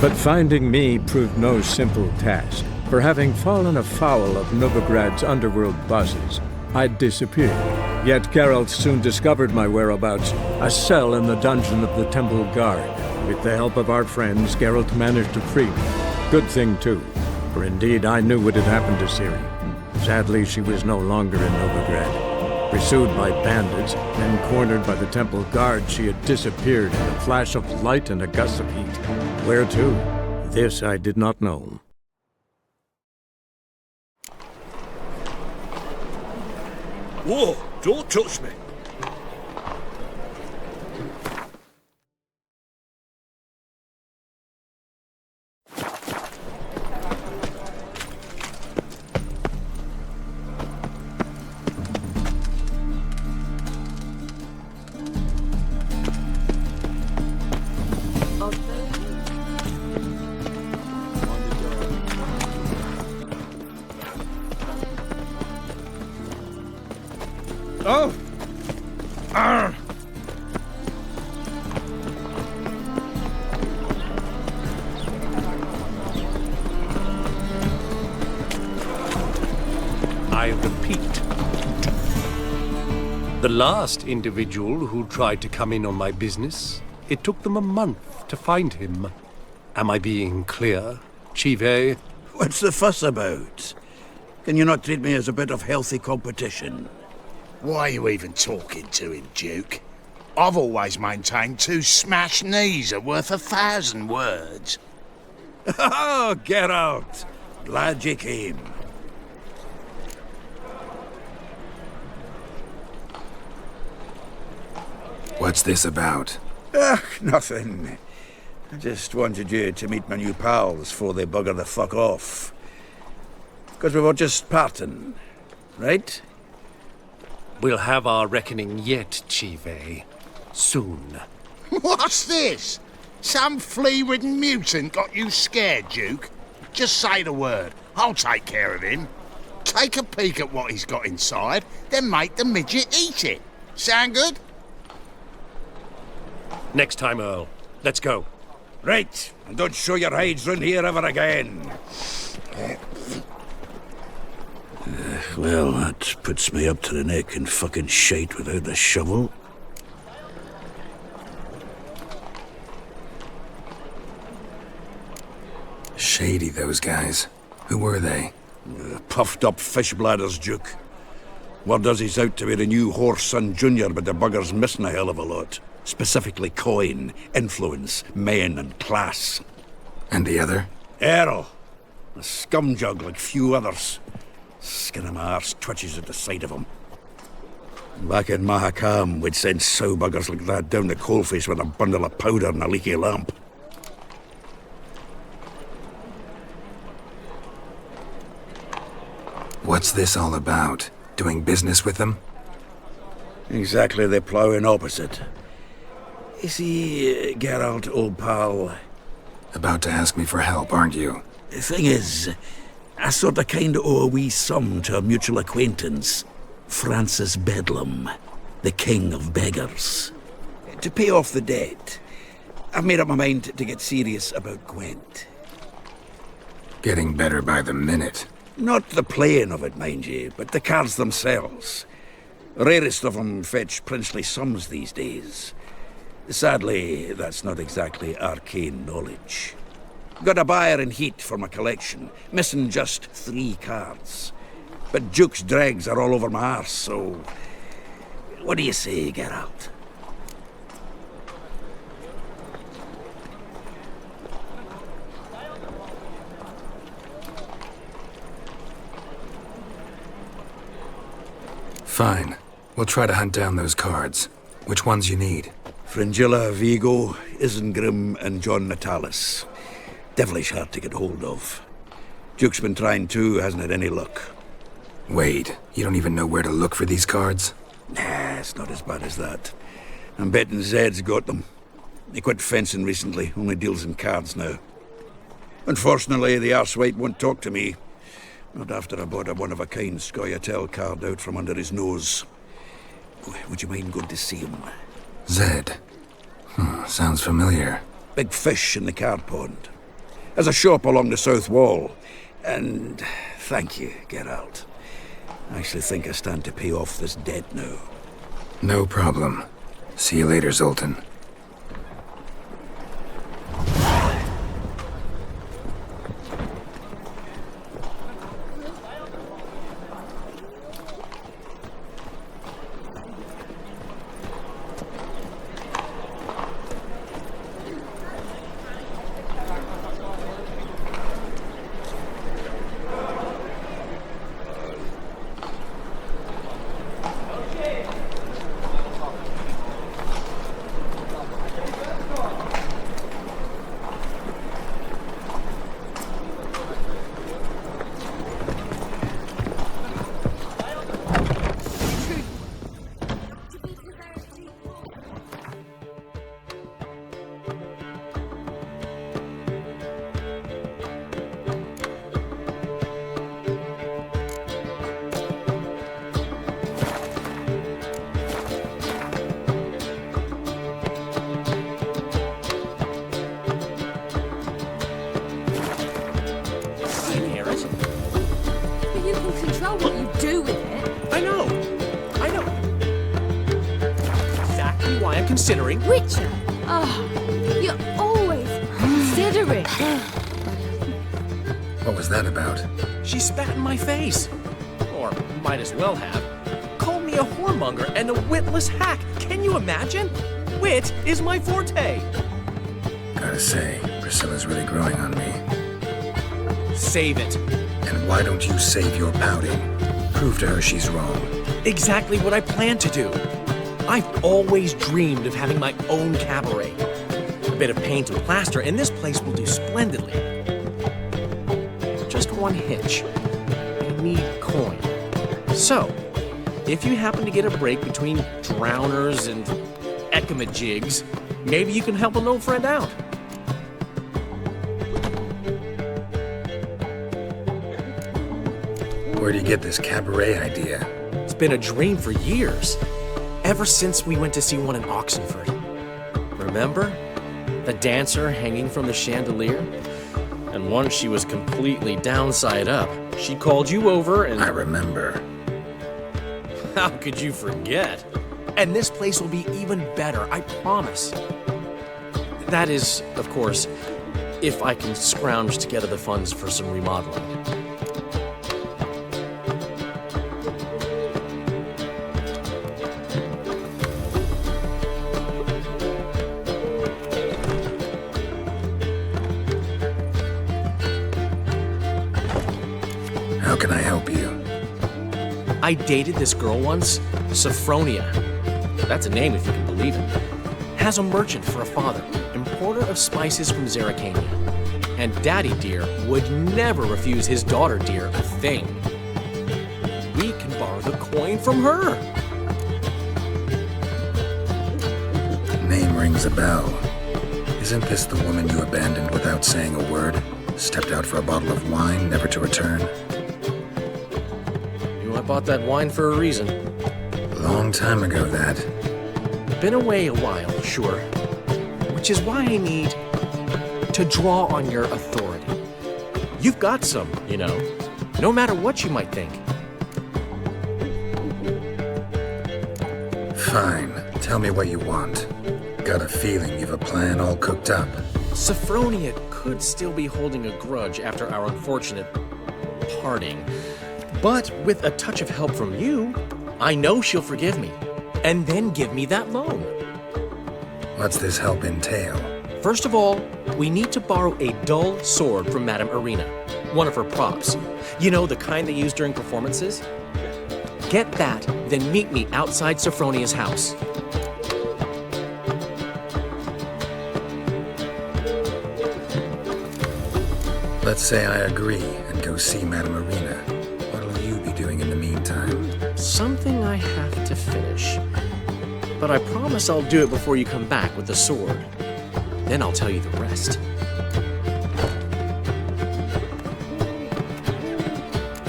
But finding me proved no simple task, for having fallen afoul of Novigrad's underworld bosses, I'd disappeared. Yet Geralt soon discovered my whereabouts, a cell in the dungeon of the Temple Guard. With the help of our friends, Geralt managed to free me. Good thing, too, for indeed I knew what had happened to Ciri. Sadly, she was no longer in Novigrad. Pursued by bandits, then cornered by the Temple Guard, she had disappeared in a flash of light and a gust of heat. Where to? This I did not know. Whoa! Don't touch me! Oh! Arr! I repeat, the last individual who tried to come in on my business, it took them a month to find him. Am I being clear, Chive? What's the fuss about? Can you not treat me as a bit of healthy competition? Why are you even talking to him, Duke? I've always maintained 2 smashed knees are worth 1,000 words. Oh, Geralt! Glad you came. What's this about? Nothing. I just wanted you to meet my new pals before they bugger the fuck off. Because we were just parting, right? We'll have our reckoning yet, Chive. Soon. What's this? Some flea-ridden mutant got you scared, Duke? Just say the word. I'll take care of him. Take a peek at what he's got inside, then make the midget eat it. Sound good? Next time, Earl. Let's go. Right, and don't show your hides round here ever again. Well, that puts me up to the neck in fucking shite without the shovel. Shady, those guys. Who were they? Puffed up fish bladders, Duke. Word does he's out to be the new Whoreson Jr., but the bugger's missing a hell of a lot. Specifically coin, influence, men, and class. And the other? Earl. A scumjug like few others. Skin of my arse twitches at the sight of him. Back in Mahakam, we'd send sow buggers like that down the coalface with a bundle of powder and a leaky lamp. What's this all about? Doing business with them? Exactly the ploughing opposite. You see, Geralt, old pal... About to ask me for help, aren't you? The thing is, I sort of kinda owe a wee sum to a mutual acquaintance. Francis Bedlam, the king of beggars. To pay off the debt, I've made up my mind to get serious about Gwent. Getting better by the minute. Not the playing of it, mind you, but the cards themselves. Rarest of them fetch princely sums these days. Sadly, that's not exactly arcane knowledge. Got a buyer in heat for my collection, missing just 3 cards. But Duke's dregs are all over my arse, so... What do you say, Geralt? Fine. We'll try to hunt down those cards. Which ones you need? Fringilla, Vigo, Isengrim, and John Natalis. Devilish hard to get hold of. Duke's been trying too, hasn't had any luck. Wait, you don't even know where to look for these cards? Nah, it's not as bad as that. I'm betting Zed's got them. He quit fencing recently, only deals in cards now. Unfortunately, the arsewite won't talk to me. Not after I bought a one-of-a-kind Scoia'tael card out from under his nose. Would you mind going to see him? Zed. Sounds familiar. Big fish in the card pond. There's a shop along the south wall. And thank you, Geralt. I actually think I stand to pay off this debt now. No problem. See you later, Zoltan. But you can control what you do with it. I know. Exactly why I'm considering. Witcher! Oh, you're always considering. What was that about? She spat in my face. Or might as well have. Called me a whoremonger and a witless hack. Can you imagine? Wit is my forte. Gotta say, Priscilla's really growing on me. Save it. And why don't you save your pouting? Prove to her she's wrong. Exactly what I plan to do. I've always dreamed of having my own cabaret. A bit of paint and plaster, and this place will do splendidly. Just one hitch. I need coin. So, if you happen to get a break between drowners and ecamajigs, maybe you can help an old friend out. Where do you get this cabaret idea? It's been a dream for years. Ever since we went to see one in Oxenford. Remember? The dancer hanging from the chandelier? And once she was completely downside up, she called you over and... I remember. How could you forget? And this place will be even better, I promise. That is, of course, if I can scrounge together the funds for some remodeling. How can I help you? I dated this girl once, Sophronia. That's a name if you can believe it. Has a merchant for a father, importer of spices from Zerrikania. And Daddy Dear would never refuse his daughter Dear a thing. We can borrow the coin from her. Name rings a bell. Isn't this the woman you abandoned without saying a word? Stepped out for a bottle of wine, never to return? I bought that wine for a reason. Long time ago, that. Been away a while, sure. Which is why I need to draw on your authority. You've got some, you know, no matter what you might think. Fine. Tell me what you want. Got a feeling you've a plan all cooked up. Sophronia could still be holding a grudge after our unfortunate parting. But with a touch of help from you, I know she'll forgive me, and then give me that loan. What's this help entail? First of all, we need to borrow a dull sword from Madame Arena, one of her props. You know, the kind they use during performances? Get that, then meet me outside Sophronia's house. Let's say I agree and go see Madame Arena. What'll you be doing in the meantime? Something I have to finish. But I promise I'll do it before you come back with the sword. Then I'll tell you the rest.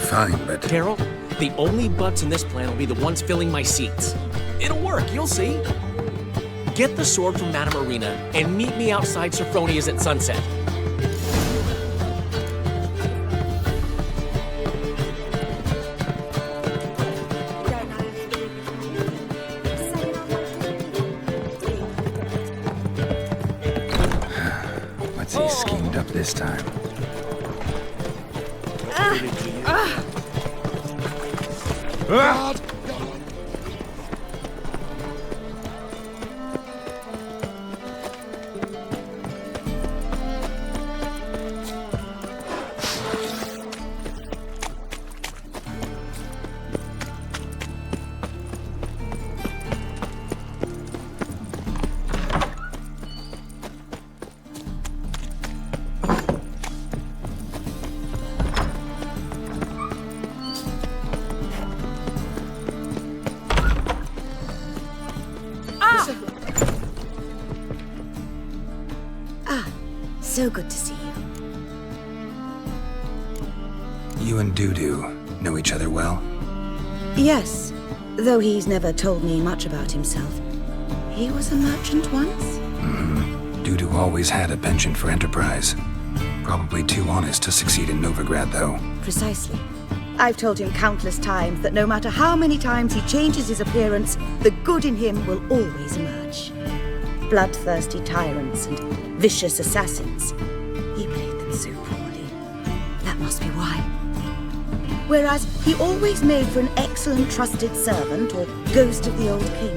Fine, but... Carol, the only butts in this plan will be the ones filling my seats. It'll work, you'll see. Get the sword from Madame Arena and meet me outside Sophronia's at sunset. this time. So good to see you. You and Dudu know each other well? Yes, though he's never told me much about himself. He was a merchant once? Dudu always had a penchant for enterprise. Probably too honest to succeed in Novigrad, though. Precisely. I've told him countless times that no matter how many times he changes his appearance, the good in him will always emerge. Bloodthirsty tyrants and vicious assassins. He played them so poorly. That must be why. Whereas he always made for an excellent trusted servant or ghost of the old king.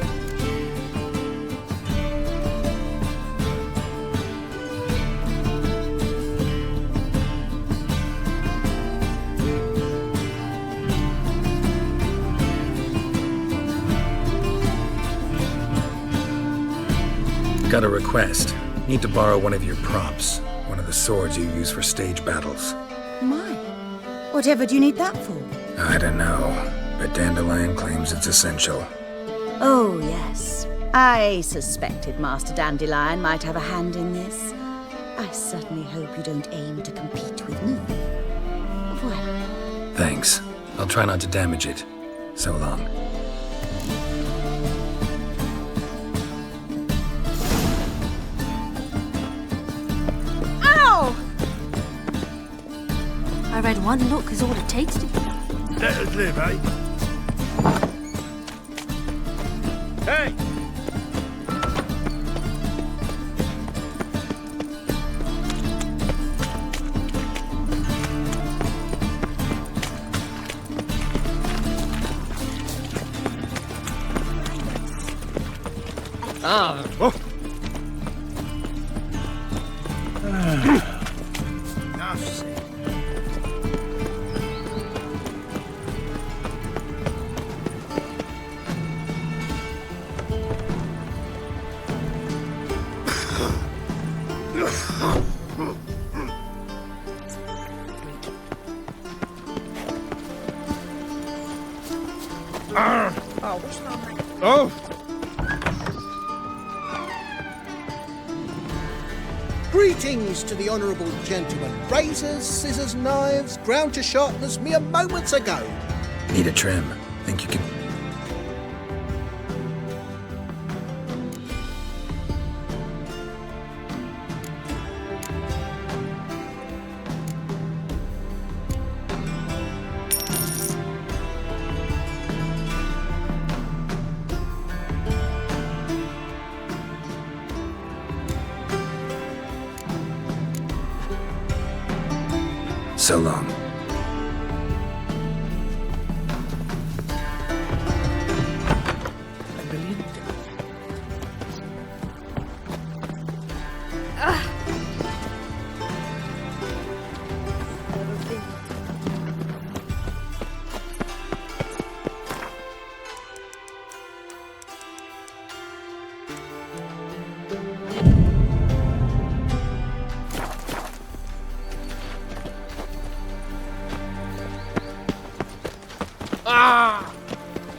Got a request. Need to borrow one of your props. One of the swords you use for stage battles. My, whatever do you need that for? I don't know, but Dandelion claims it's essential. Oh, yes. I suspected Master Dandelion might have a hand in this. I certainly hope you don't aim to compete with me. Voilà. Thanks. I'll try not to damage it. So long. I read one look is all it takes to... Let us live, eh? Hey! Enough said. Oh! Greetings to the honourable gentleman. Razors, scissors, knives, ground to sharpness mere moments ago. Need a trim. Think you can... So long.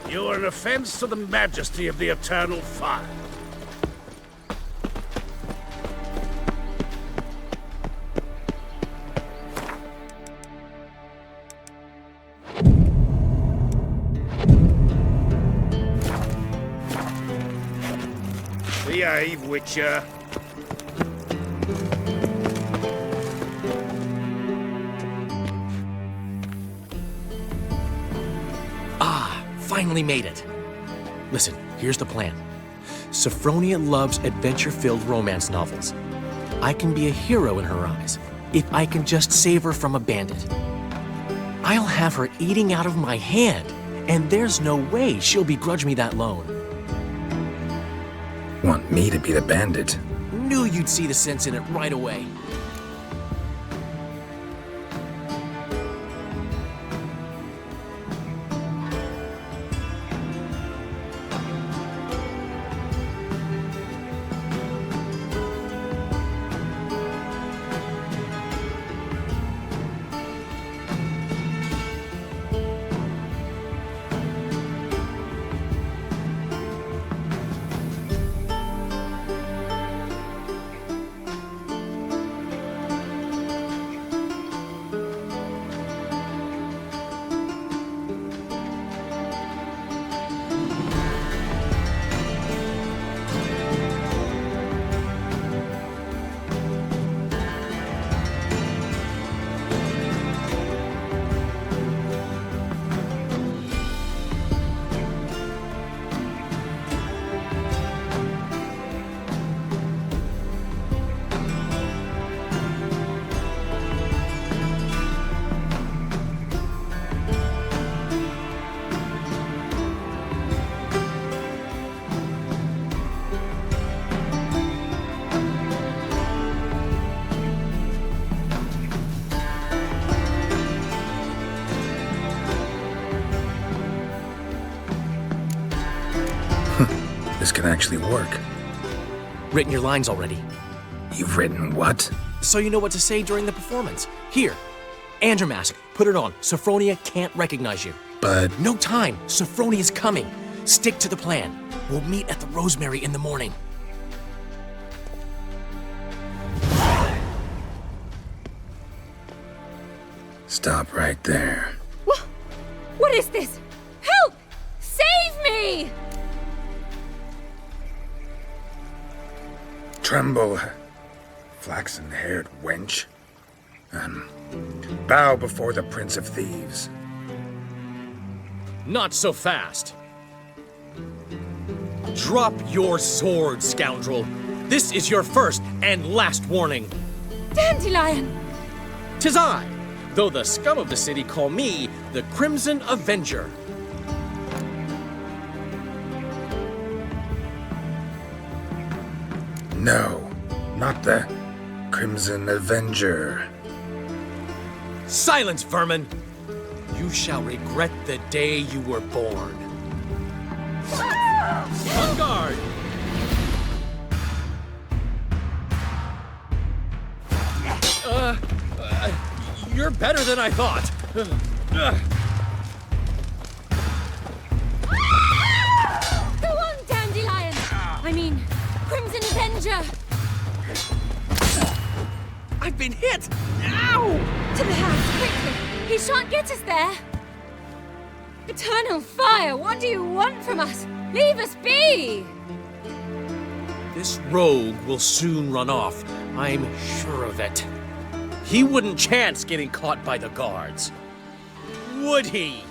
You are an offense to the majesty of the eternal fire. Behave, Witcher. Finally made it. Listen, here's the plan. Sophronia loves adventure-filled romance novels. I can be a hero in her eyes. if I can just save her from a bandit. I'll have her eating out of my hand, and there's no way she'll begrudge me that loan. Want me to be the bandit? Knew you'd see the sense in it right away. This can actually work. Written your lines already. You've written what? So you know what to say during the performance. Here, and your mask. Put it on. Sophronia can't recognize you. But No time. Sophronia's coming. Stick to the plan. We'll meet at the Rosemary in the morning. stop right there. What is this? Help! Save me! Tremble, flaxen-haired wench. Bow before the Prince of Thieves. Not so fast. Drop your sword, scoundrel. This is your first and last warning. Dandelion! 'Tis I, though the scum of the city call me the Crimson Avenger. No, not the Crimson Avenger. Silence, vermin! You shall regret the day you were born. On guard! You're better than I thought. Go on, Dandelion! I mean, Crimson Avenger! I've been hit! Ow! To the house, quickly! He shan't get us there! Eternal fire, what do you want from us? Leave us be! This rogue will soon run off. I'm sure of it. He wouldn't chance getting caught by the guards. Would he?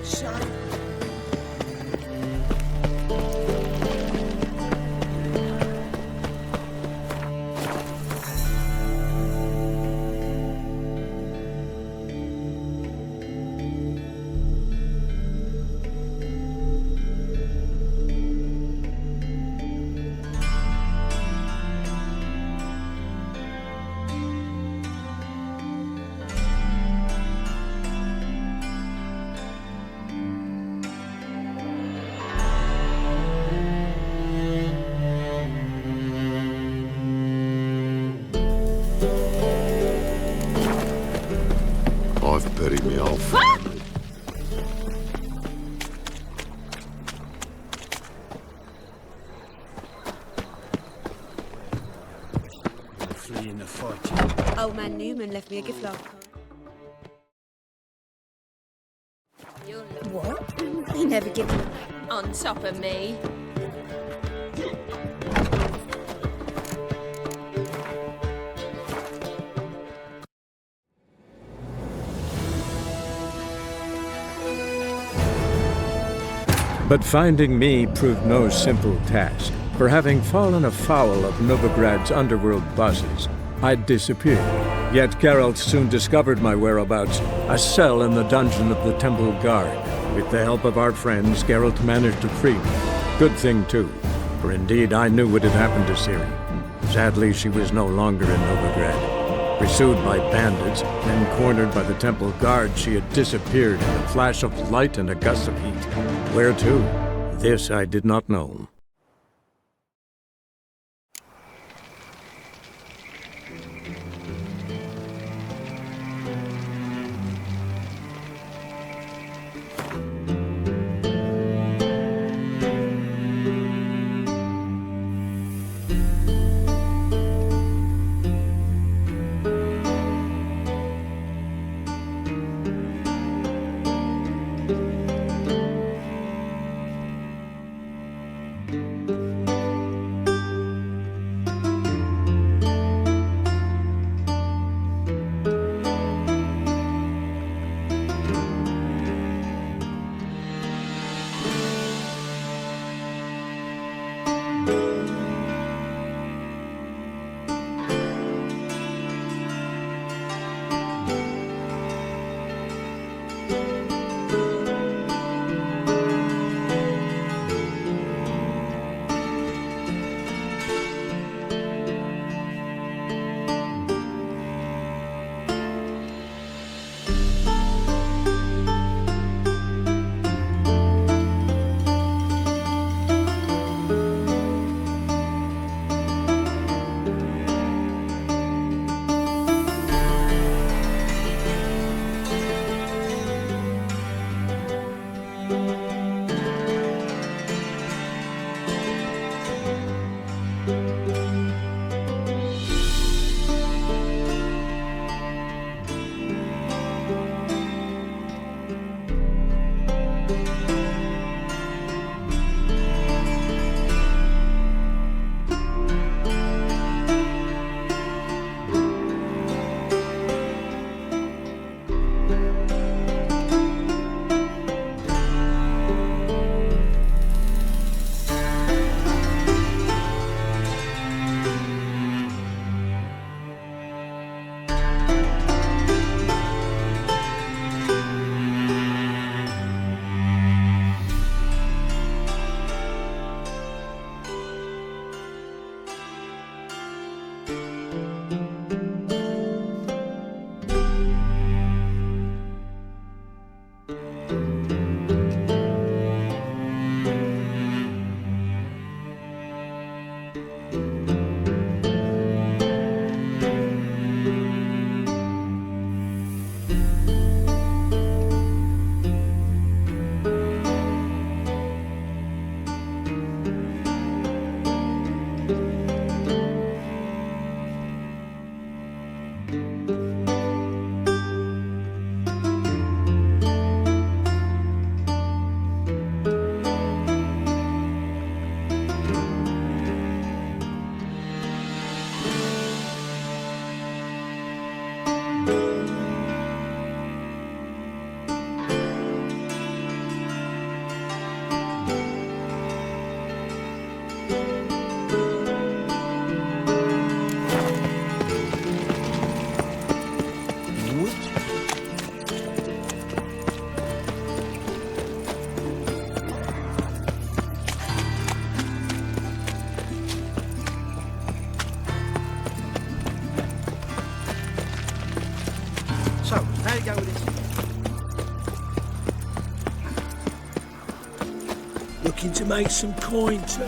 son. I've buried me off. Fleeing the fight. Old man Newman left me a gift log card. What? He never given me. On top of me. But finding me proved no simple task, for having fallen afoul of Novigrad's underworld bosses, I'd disappeared. Yet Geralt soon discovered my whereabouts, a cell in the dungeon of the Temple Guard. With the help of our friends, Geralt managed to free me. Good thing, too, for indeed I knew what had happened to Ciri. Sadly, she was no longer in Novigrad. Pursued by bandits, then cornered by the Temple Guard, she had disappeared in a flash of light and a gust of heat. Where to? This I did not know. looking to make some coin too.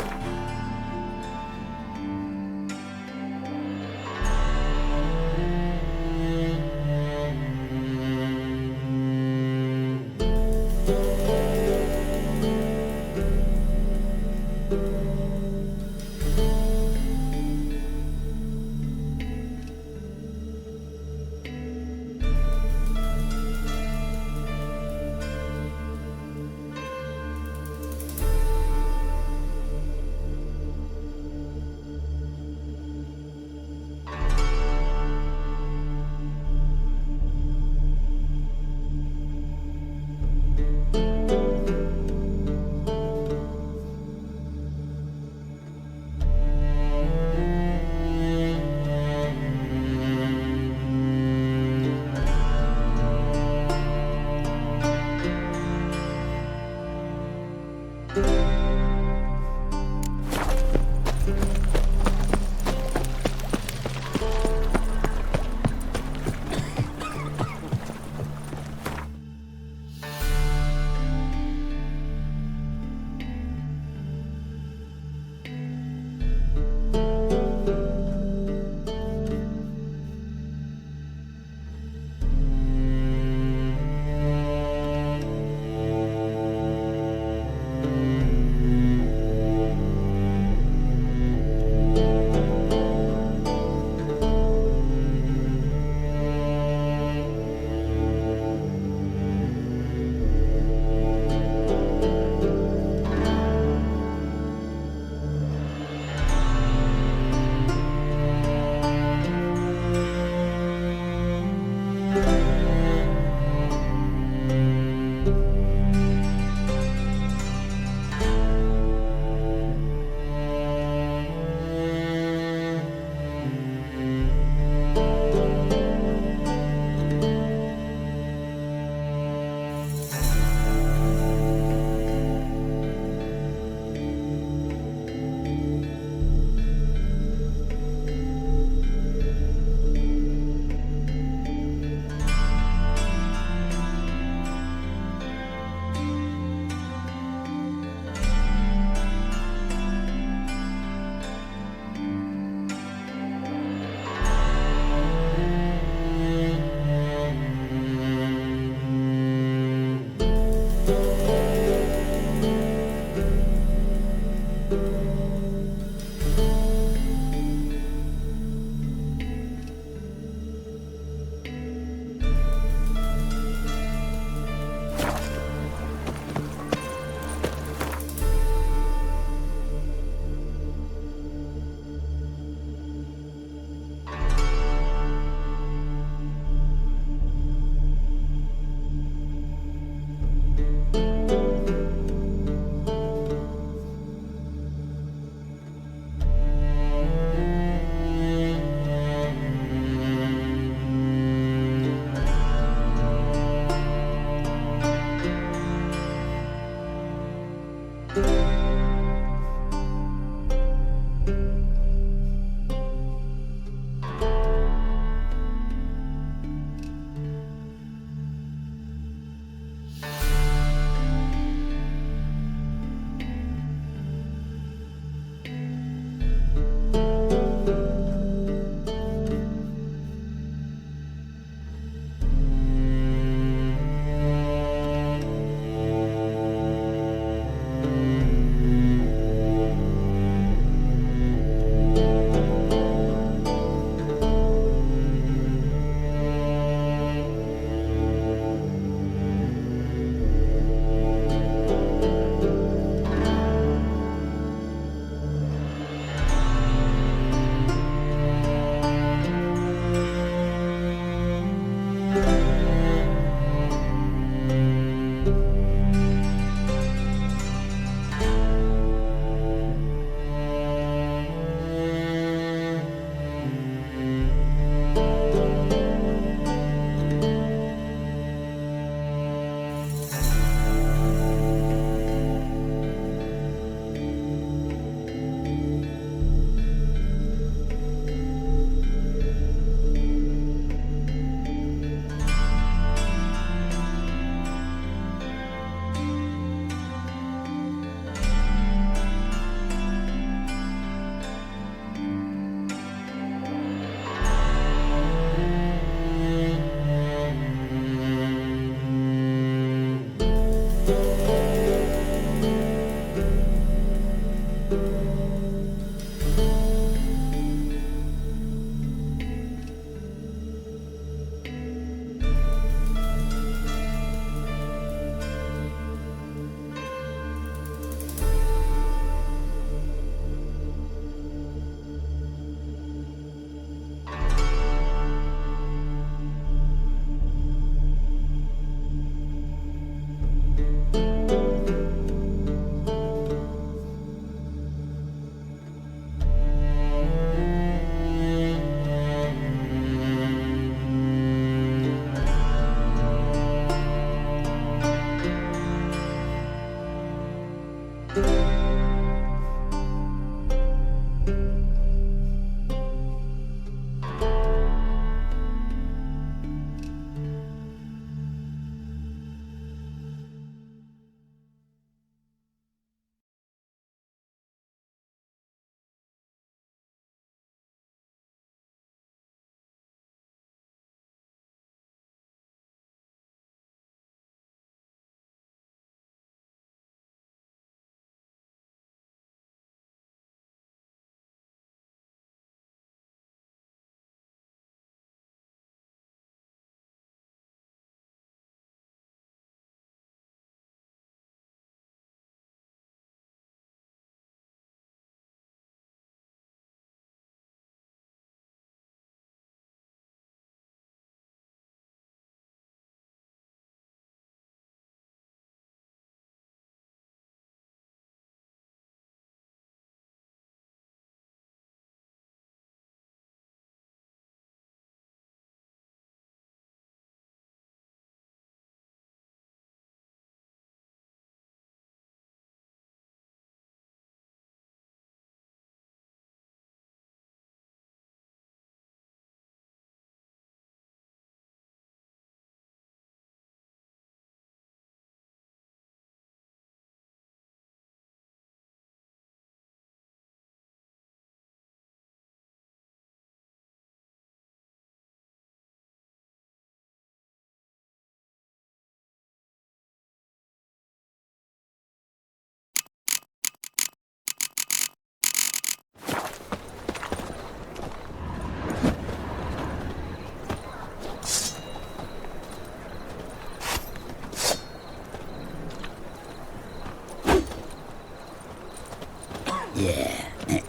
Yeah.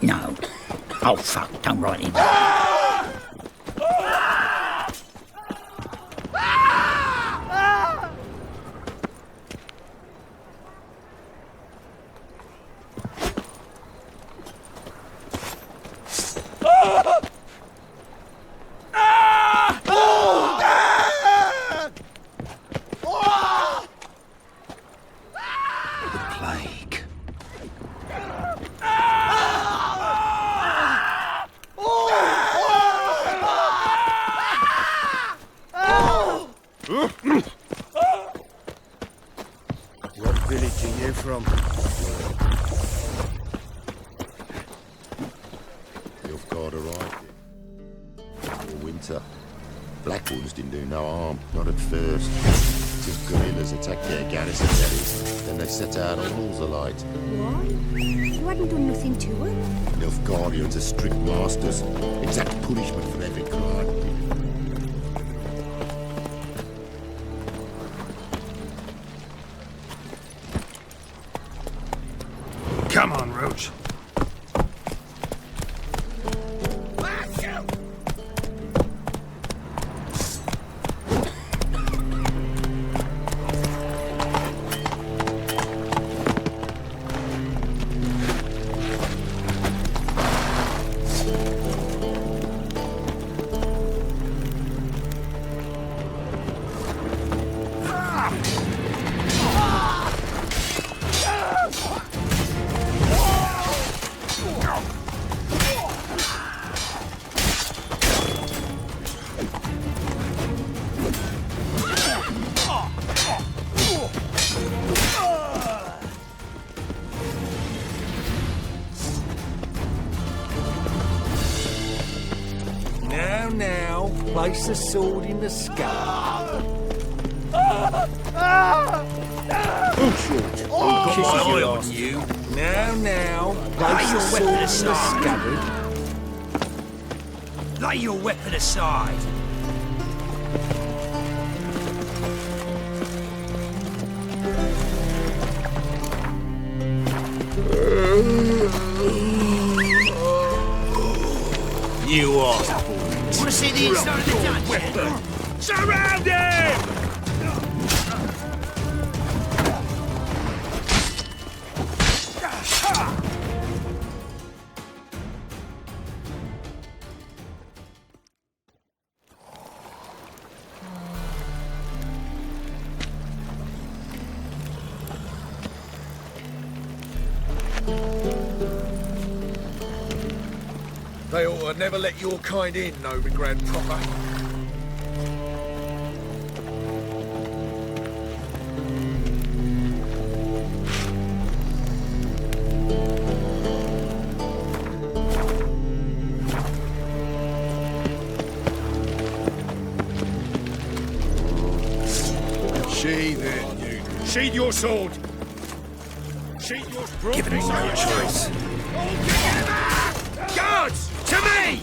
No. Oh, fuck. Don't write him. What village are you from? Nilfgaard arrived in winter. Black Wolves didn't do no harm, not at first. Just guerrillas attacked their garrison, that is. Then they set out on walls alight. Why? You hadn't done nothing to her. Nilfgaardians are strict masters. Exact punishment for every crime. Come on, Roach. Now, place the sword in the skull. Kisses your ass. You. Now, place the sword in the scabbard. Lay your weapon aside. You are. Want to see the inside of the dungeon? Surround him! They ought to never let your kind in, Novigrad proper. Sheathe it, you. Sheathe your sword. Sheathe your sword. Give him no choice. Guards! To me!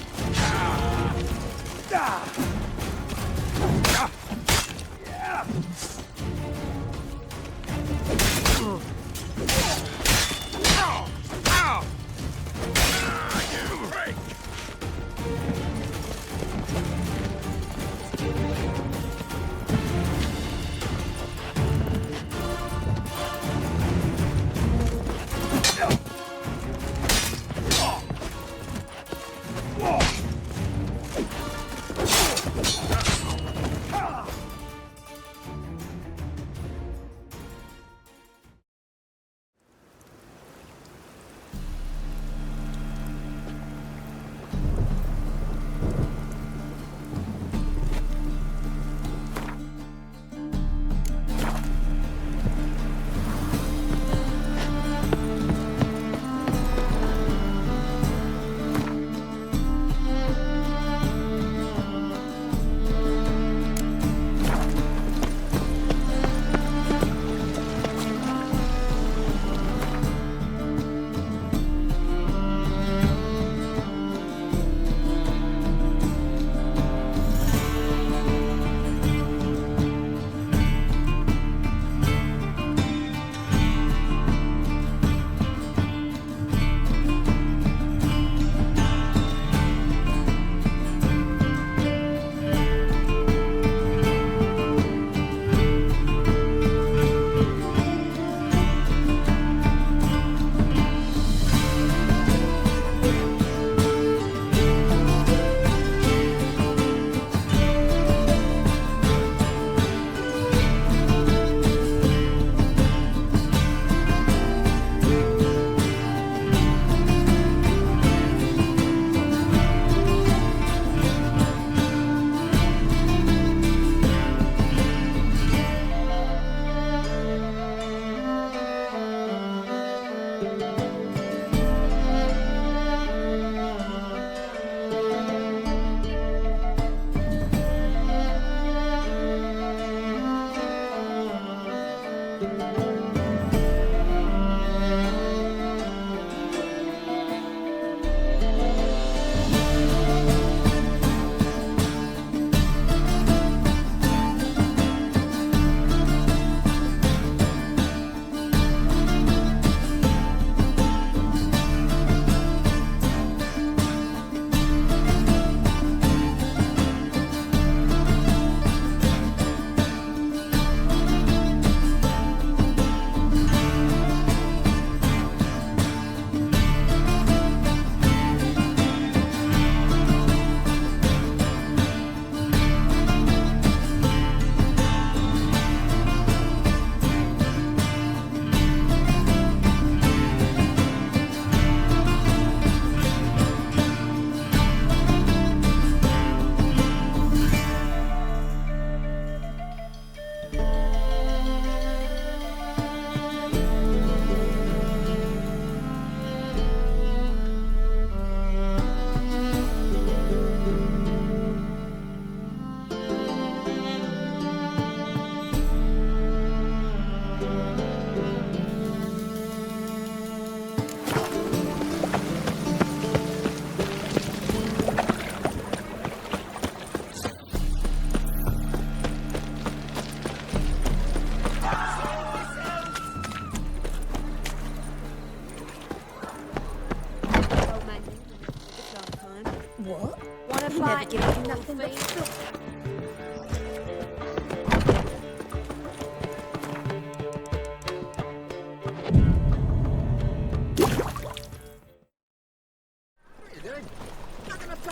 right. Never give you nothing but trouble.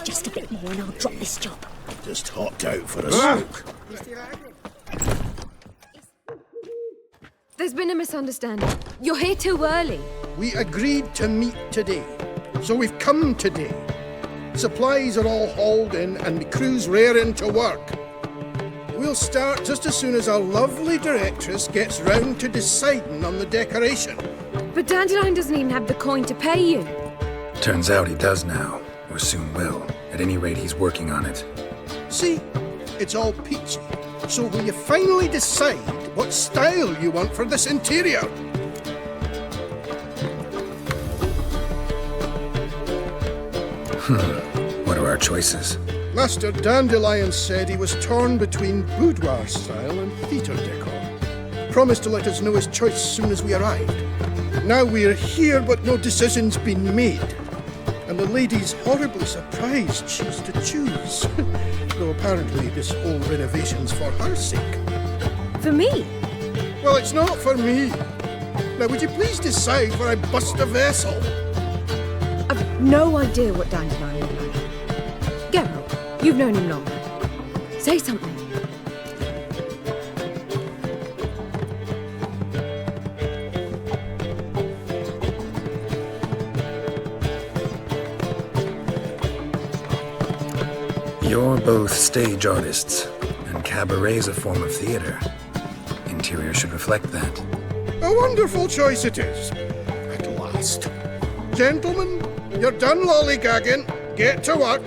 Just a bit more and I'll drop this job. Just hopped out for a smoke. There's been a misunderstanding. You're here too early. We agreed to meet today, so we've come today. Supplies are all hauled in and the crew's raring to work. We'll start just as soon as our lovely directress gets round to deciding on the decoration. But Dandelion doesn't even have the coin to pay you. Turns out he does now, or soon will. At any rate, he's working on it. See, it's all peachy. So will you finally decide what style you want for this interior? What are our choices? Master Dandelion said he was torn between boudoir style and theatre decor. Promised to let us know his choice as soon as we arrived. Now we're here, but no decision's been made. And the lady's horribly surprised she's to choose. Though apparently this whole renovation's for her sake. For me? Well, it's not for me. Now, would you please decide before I bust a vessel? I've no idea what Dandelion would like. Geralt, you've known him longer. Say something. You're both stage artists, and cabaret's a form of theater. Interior should reflect that. A wonderful choice it is. At last. Gentlemen, you're done lollygagging. Get to work.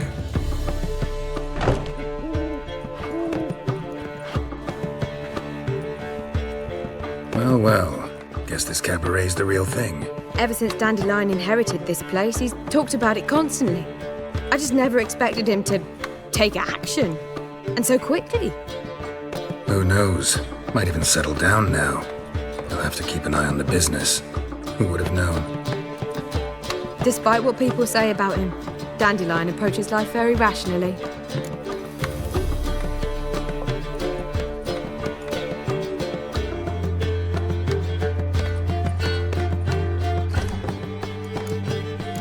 Well, well. Guess this cabaret's the real thing. Ever since Dandelion inherited this place, he's talked about it constantly. I just never expected him to take action. And so quickly. Who knows? Might even settle down now. He'll have to keep an eye on the business. Who would have known? Despite what people say about him, Dandelion approaches life very rationally.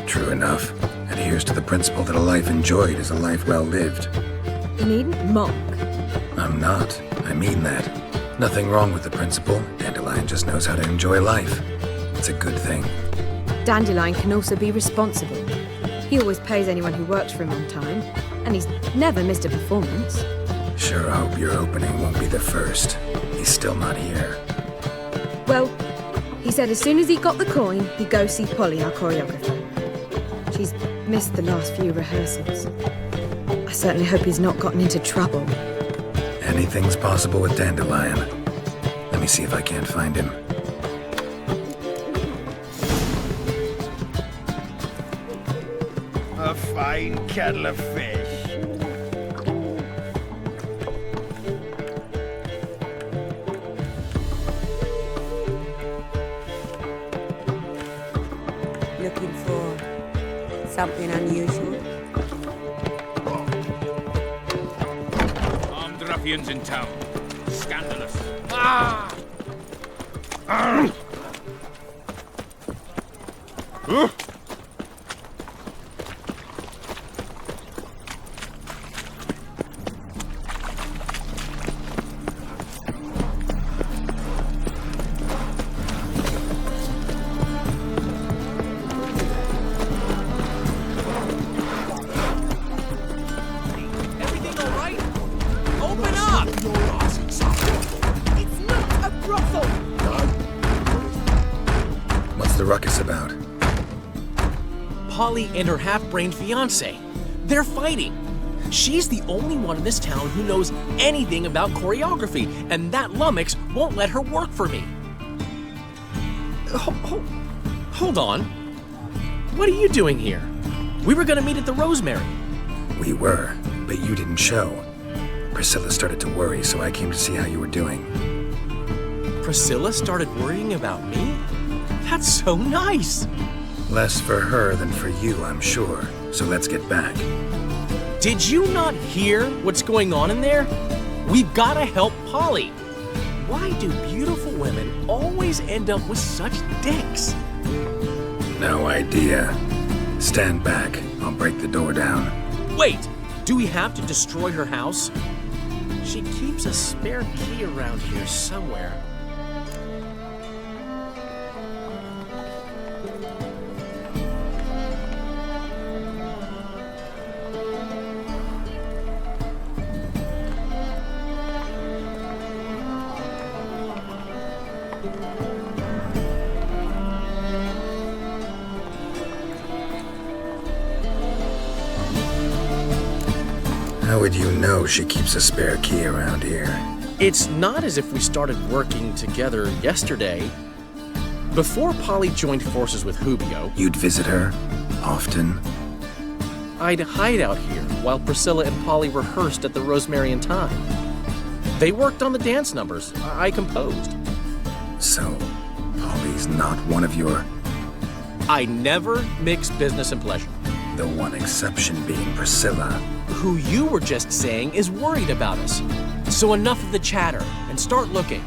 True enough. Adheres to the principle that a life enjoyed is a life well lived. You needn't mock. I'm not. I mean that. Nothing wrong with the principle. Dandelion just knows how to enjoy life. It's a good thing. Dandelion can also be responsible. He always pays anyone who works for him on time, and he's never missed a performance. Sure hope your opening won't be the first. He's still not here. Well, he said as soon as he got the coin, he'd go see Polly, our choreographer. She's missed the last few rehearsals. I certainly hope he's not gotten into trouble. Anything's possible with Dandelion. Let me see if I can't find him. A fine kettle of fish. Looking for something unusual? Armed ruffians in town. Scandalous. Ah! Arr! Ruckus about? Polly and her half-brained fiancé. They're fighting. She's the only one in this town who knows anything about choreography, and that lummox won't let her work for me. Hold on. What are you doing here? We were gonna meet at the Rosemary. We were, but you didn't show. Priscilla started to worry, so I came to see how you were doing. Priscilla started worrying about me? That's so nice! Less for her than for you, I'm sure. So let's get back. Did you not hear what's going on in there? We've got to help Polly. Why do beautiful women always end up with such dicks? No idea. Stand back. I'll break the door down. Wait, do we have to destroy her house? She keeps a spare key around here somewhere. How would you know she keeps a spare key around here? It's not as if we started working together yesterday. Before Polly joined forces with Hubio, You'd visit her? Often? I'd hide out here while Priscilla and Polly rehearsed at the Rosemary and Thyme. They worked on the dance numbers I composed. So, Polly's not one of your... I never mix business and pleasure. The one exception being Priscilla. Who you were just saying is worried about us. So enough of the chatter and start looking.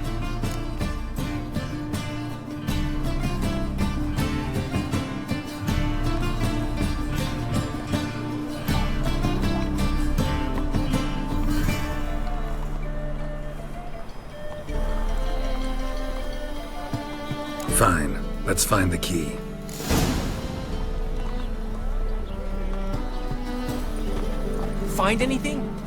Fine. Let's find the key. Find anything?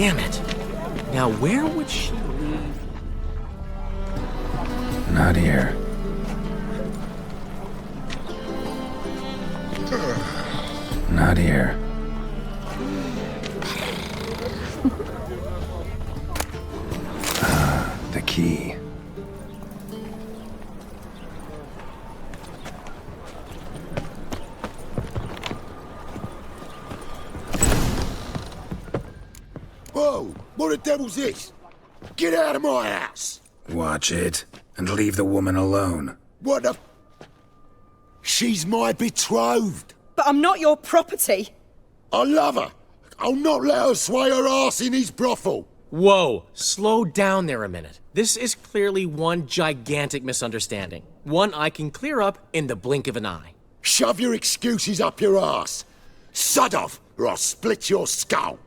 Damn it. Now, where would she leave? Not here. Not here. The key. Whoa! What the devil's this? Get out of my house! Watch it, and leave the woman alone. What the... She's my betrothed. But I'm not your property. I love her. I'll not let her sway her ass in his brothel. Whoa, slow down there a minute. This is clearly one gigantic misunderstanding. One I can clear up in the blink of an eye. Shove your excuses up your ass. Sod off, or I'll split your skull.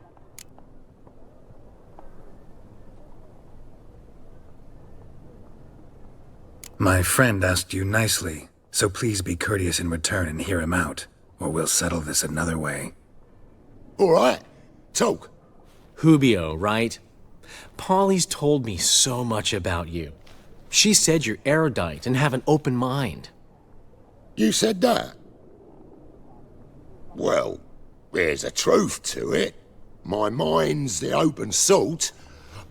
My friend asked you nicely, so please be courteous in return and hear him out, or we'll settle this another way. All right, talk. Hubio, right? Polly's told me so much about you. She said you're erudite and have an open mind. You said that? Well, there's a truth to it. My mind's the open salt,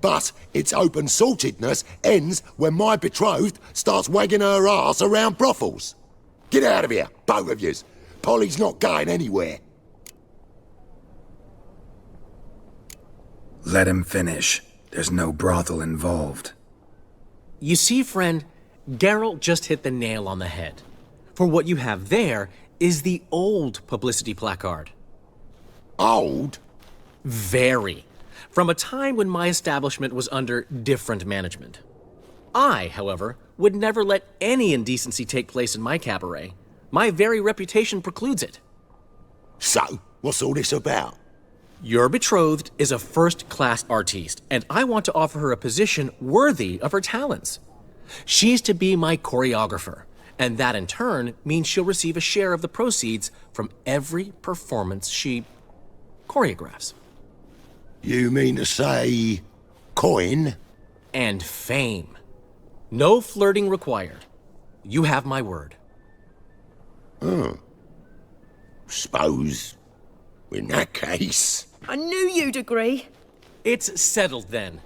but its open saltedness ends when my betrothed starts wagging her ass around brothels. Get out of here, both of yous. Polly's not going anywhere. Let him finish. There's no brothel involved. You see, friend, Geralt just hit the nail on the head. For what you have there is the old publicity placard. Old? Very. From a time when my establishment was under different management. I, however, would never let any indecency take place in my cabaret. My very reputation precludes it. So, what's all this about? Your betrothed is a first-class artiste, and I want to offer her a position worthy of her talents. She's to be my choreographer, and that in turn means she'll receive a share of the proceeds from every performance she choreographs. You mean to say... coin? And fame. No flirting required. You have my word. Suppose... in that case... I knew you'd agree. It's settled then.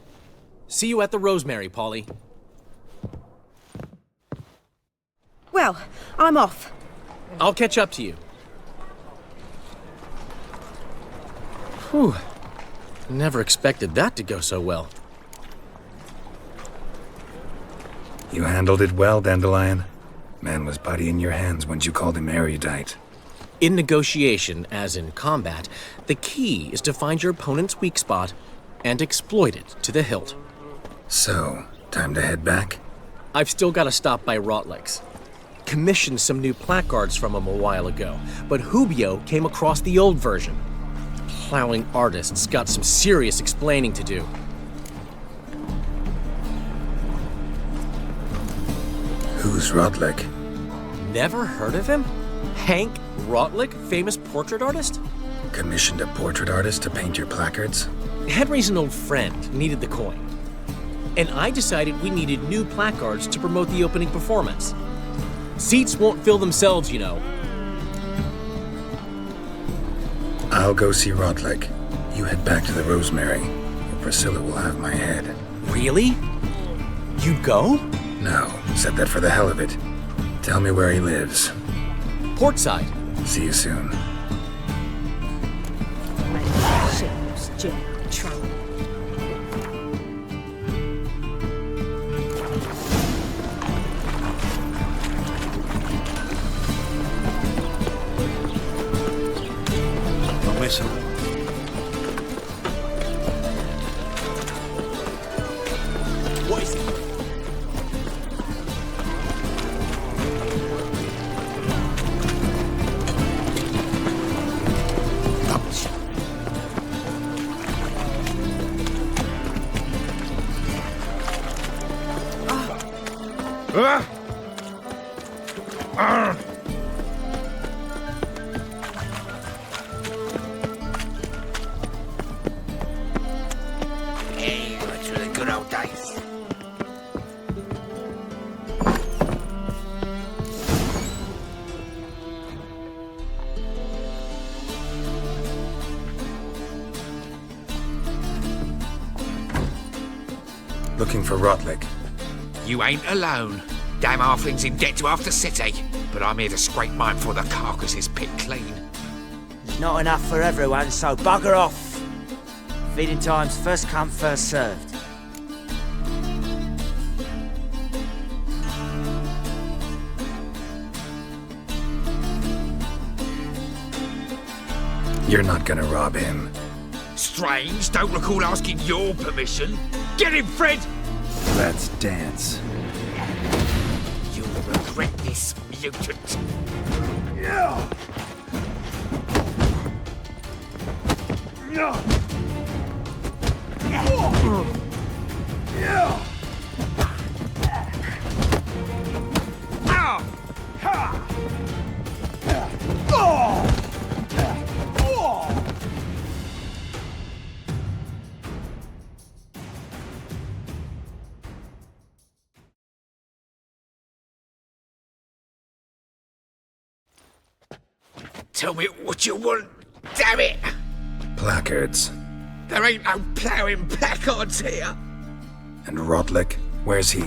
See you at the Rosemary, Polly. Well, I'm off. I'll catch up to you. Whew. Never expected that to go so well. You handled it well, Dandelion. Man was putty in your hands once you called him erudite. In negotiation, as in combat, the key is to find your opponent's weak spot and exploit it to the hilt. So, time to head back? I've still got to stop by Rotlick's. Commissioned some new placards from him a while ago, but Hubio came across the old version. Plowing artists got some serious explaining to do. Who's Rotlick? Never heard of him? Hank Rotlick, famous portrait artist? Commissioned a portrait artist to paint your placards? Henry's an old friend, needed the coin. And I decided we needed new placards to promote the opening performance. Seats won't fill themselves, you know. I'll go see Rotlick. You head back to the Rosemary, or Priscilla will have my head. Really? You'd go? No, said that for the hell of it. Tell me where he lives. Portside. See you soon. Shameless Jack Trump. Don't miss him. What is it? Looking for Rotlick. You ain't alone. Damn halfling's in debt to half the city. But I'm here to scrape mine before the carcass is picked clean. There's not enough for everyone, so bugger off. Feeding time's first come, first served. You're not gonna rob him. Strange, don't recall asking your permission. Get him, Fred! Let's dance. You'll regret this, mutant. Yeah. Tell me what you want, damn it! Placards. There ain't no ploughing placards here. And Rotlick, where's he?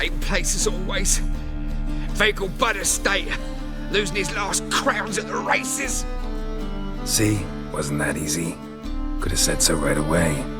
Same place as always. Vehicle Bud Estate. Losing his last crowns at the races. See? Wasn't that easy? Could have said so right away.